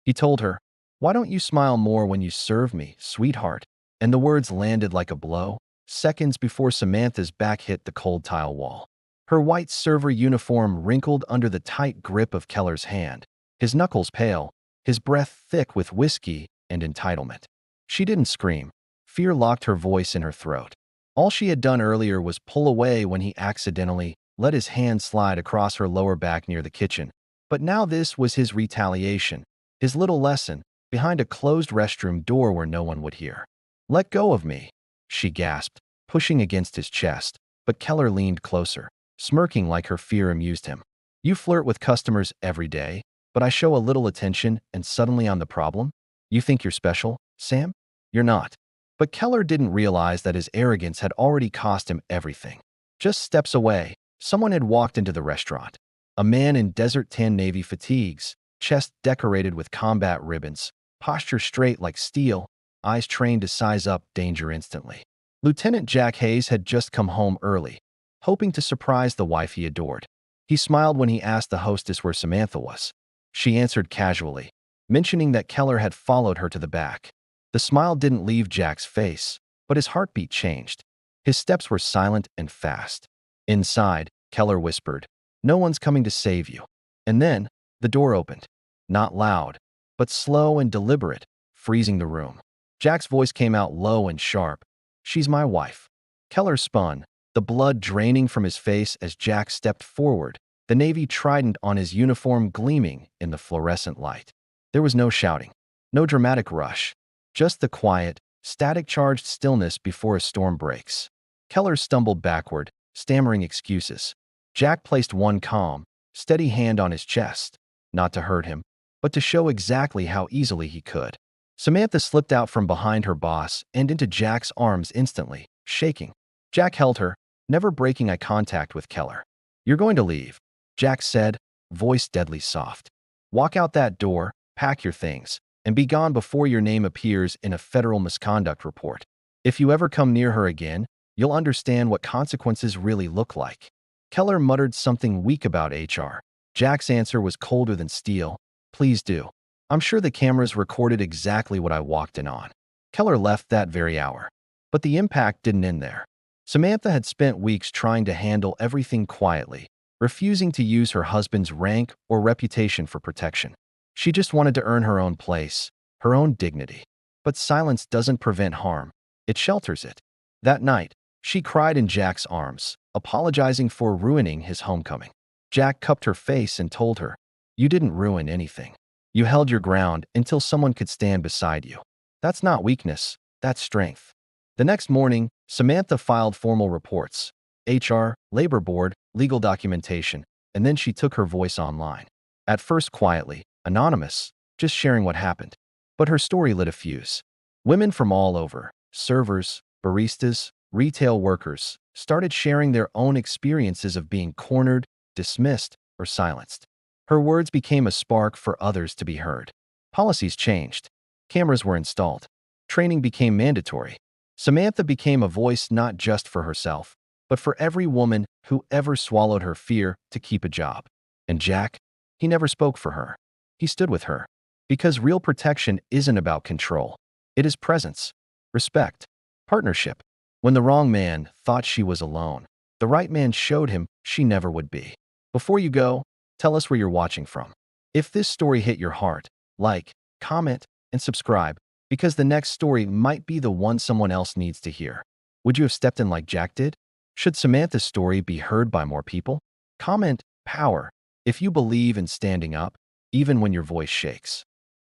He told her, "Why don't you smile more when you serve me, sweetheart?" And the words landed like a blow, seconds before Samantha's back hit the cold tile wall. Her white server uniform wrinkled under the tight grip of Keller's hand, his knuckles pale, his breath thick with whiskey and entitlement. She didn't scream. Fear locked her voice in her throat. All she had done earlier was pull away when he accidentally let his hand slide across her lower back near the kitchen. But now this was his retaliation, his little lesson, behind a closed restroom door where no one would hear. "Let go of me," she gasped, pushing against his chest, but Keller leaned closer, smirking like her fear amused him. "You flirt with customers every day, but I show a little attention and suddenly I'm the problem? You think you're special, Sam? You're not." But Keller didn't realize that his arrogance had already cost him everything. Just steps away, someone had walked into the restaurant. A man in desert tan navy fatigues, chest decorated with combat ribbons, posture straight like steel, eyes trained to size up danger instantly. Lieutenant Jack Hayes had just come home early, hoping to surprise the wife he adored. He smiled when he asked the hostess where Samantha was. She answered casually, mentioning that Keller had followed her to the back. The smile didn't leave Jack's face, but his heartbeat changed. His steps were silent and fast. Inside, Keller whispered, "No one's coming to save you." And then, the door opened. Not loud, but slow and deliberate, freezing the room. Jack's voice came out low and sharp. "She's my wife." Keller spun, the blood draining from his face as Jack stepped forward, the navy trident on his uniform gleaming in the fluorescent light. There was no shouting, no dramatic rush, just the quiet, static-charged stillness before a storm breaks. Keller stumbled backward, stammering excuses. Jack placed one calm, steady hand on his chest, not to hurt him, but to show exactly how easily he could. Samantha slipped out from behind her boss and into Jack's arms instantly, shaking. Jack held her, never breaking eye contact with Keller. "You're going to leave," Jack said, voice deadly soft. "Walk out that door, pack your things, and be gone before your name appears in a federal misconduct report. If you ever come near her again, you'll understand what consequences really look like." Keller muttered something weak about HR. Jack's answer was colder than steel. "Please do. I'm sure the cameras recorded exactly what I walked in on." Keller left that very hour. But the impact didn't end there. Samantha had spent weeks trying to handle everything quietly, refusing to use her husband's rank or reputation for protection. She just wanted to earn her own place, her own dignity. But silence doesn't prevent harm. It shelters it. That night, she cried in Jack's arms, apologizing for ruining his homecoming. Jack cupped her face and told her, "You didn't ruin anything. You held your ground until someone could stand beside you. That's not weakness, that's strength." The next morning, Samantha filed formal reports, HR, labor board, legal documentation, and then she took her voice online. At first quietly, anonymous, just sharing what happened. But her story lit a fuse. Women from all over, servers, baristas, retail workers, started sharing their own experiences of being cornered, dismissed, or silenced. Her words became a spark for others to be heard. Policies changed. Cameras were installed. Training became mandatory. Samantha became a voice not just for herself, but for every woman who ever swallowed her fear to keep a job. And Jack, he never spoke for her. He stood with her. Because real protection isn't about control. It is presence, respect, partnership. When the wrong man thought she was alone, the right man showed him she never would be. Before you go, tell us where you're watching from. If this story hit your heart, like, comment, and subscribe, because the next story might be the one someone else needs to hear. Would you have stepped in like Jack did? Should Samantha's story be heard by more people? Comment power if you believe in standing up, even when your voice shakes.